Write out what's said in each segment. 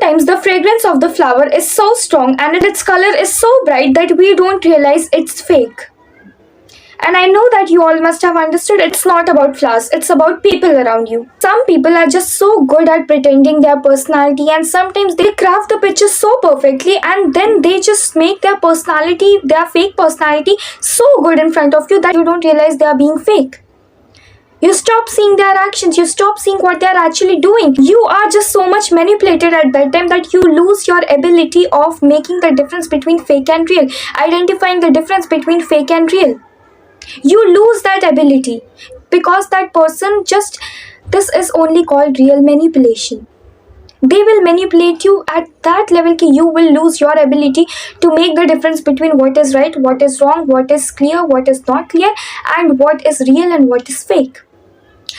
Sometimes the fragrance of the flower is so strong and its color is so bright that we don't realize it's fake. And I know that you all must have understood it's not about flowers, it's about people around you. Some people are just so good at pretending their personality, and sometimes they craft the picture so perfectly and then they just make their personality, their fake personality, so good in front of you that you don't realize they are being fake. You stop seeing their actions, you stop seeing what they are actually doing. You are just so much manipulated at that time that you lose your ability of making the difference between fake and real, identifying the difference between fake and real. You lose that ability because that person just, this is only called real manipulation. They will manipulate you at that level that you will lose your ability to make the difference between what is right, what is wrong, what is clear, what is not clear, and what is real and what is fake.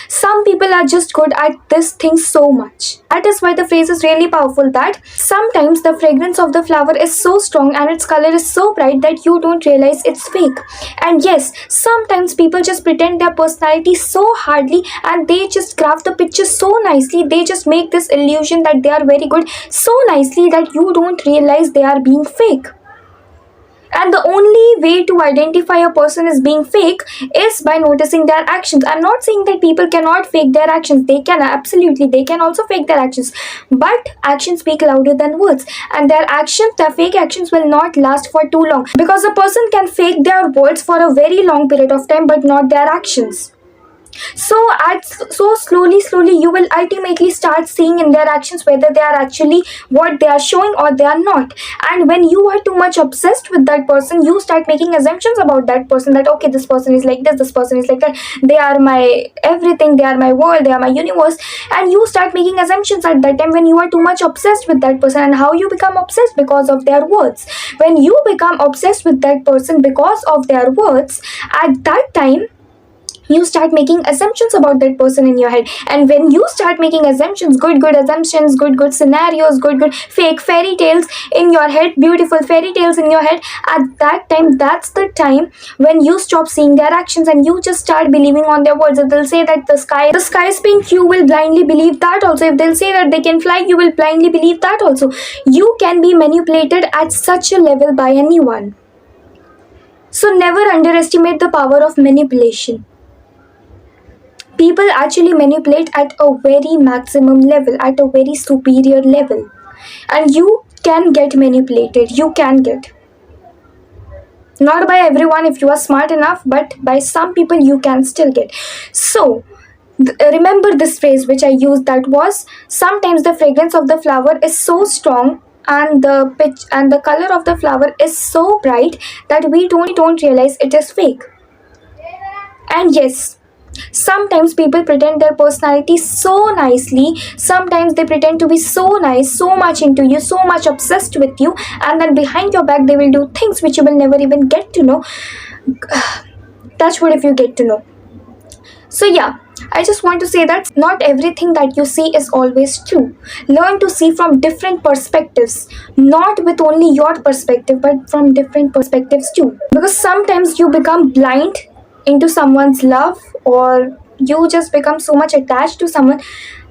Some people are just good at this thing so much. That is why the phrase is really powerful, that sometimes the fragrance of the flower is so strong and its color is so bright that you don't realize it's fake. And yes, sometimes people just pretend their personality so hardly and they just craft the picture so nicely. They just make this illusion that they are very good so nicely that you don't realize they are being fake. And the only way to identify a person as being fake is by noticing their actions. I'm not saying that people cannot fake their actions. They can, absolutely. They can also fake their actions. But actions speak louder than words. And their fake actions will not last for too long. Because a person can fake their words for a very long period of time but not their actions. So slowly you will ultimately start seeing in their actions whether they are actually what they are showing or they are not. And when you are too much obsessed with that person, you start making assumptions about that person, that okay, this person is like this person is like that, they are my everything, they are my world, they are my universe. And you start making assumptions at that time when you are too much obsessed with that person. And how you become obsessed? Because of their words. When you become obsessed with that person because of their words, at that time you start making assumptions about that person in your head. And when you start making assumptions, good assumptions, good scenarios, good fake fairy tales in your head, beautiful fairy tales in your head, at that time, that's the time when you stop seeing their actions and you just start believing on their words. If they'll say that the sky is pink, you will blindly believe that also. If they'll say that they can fly, you will blindly believe that also. You can be manipulated at such a level by anyone. So never underestimate the power of manipulation. People actually manipulate at a very maximum level, at a very superior level. And you can get manipulated. You can get. Not by everyone if you are smart enough, but by some people you can still get. So, remember this phrase which I used, that was, sometimes the fragrance of the flower is so strong and the pitch and the color of the flower is so bright that we don't realize it is fake. And yes, sometimes people pretend their personality so nicely. Sometimes they pretend to be so nice, so much into you, so much obsessed with you, and then behind your back they will do things which you will never even get to know. Touch wood if you get to know. So yeah, I just want to say that not everything that you see is always true. Learn to see from different perspectives, not with only your perspective, but from different perspectives too. Because sometimes you become blind into someone's love, or you just become so much attached to someone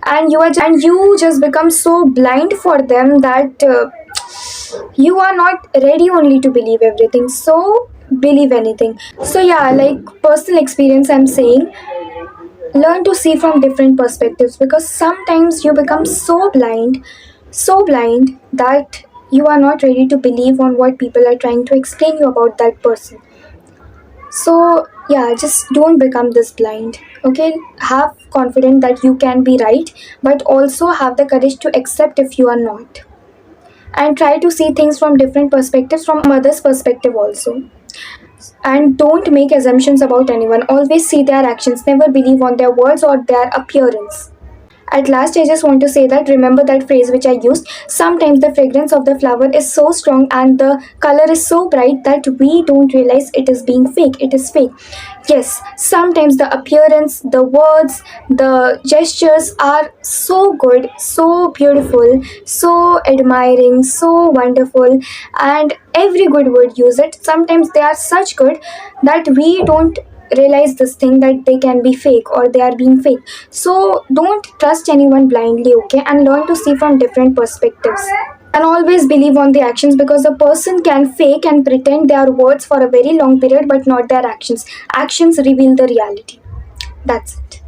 and you just become so blind for them that you are not ready only to believe everything, so believe anything. So yeah, like personal experience, I'm saying learn to see from different perspectives, because sometimes you become so blind that you are not ready to believe on what people are trying to explain you about that person. So yeah, just don't become this blind. Okay, have confidence that you can be right, but also have the courage to accept if you are not, and try to see things from different perspectives, from others' perspective also. And don't make assumptions about anyone. Always see their actions, never believe on their words or their appearance. At last, I just want to say that remember that phrase which I used. Sometimes the fragrance of the flower is so strong and the color is so bright that we don't realize it is being fake. It is fake. Yes, sometimes the appearance, the words, the gestures are so good, so beautiful, so admiring, so wonderful, and every good word use it. Sometimes they are such good that we don't realize this thing that they can be fake or they are being fake. So don't trust anyone blindly, okay, and learn to see from different perspectives. And always believe on the actions, because a person can fake and pretend their words for a very long period but not their actions. Actions reveal the reality. That's it.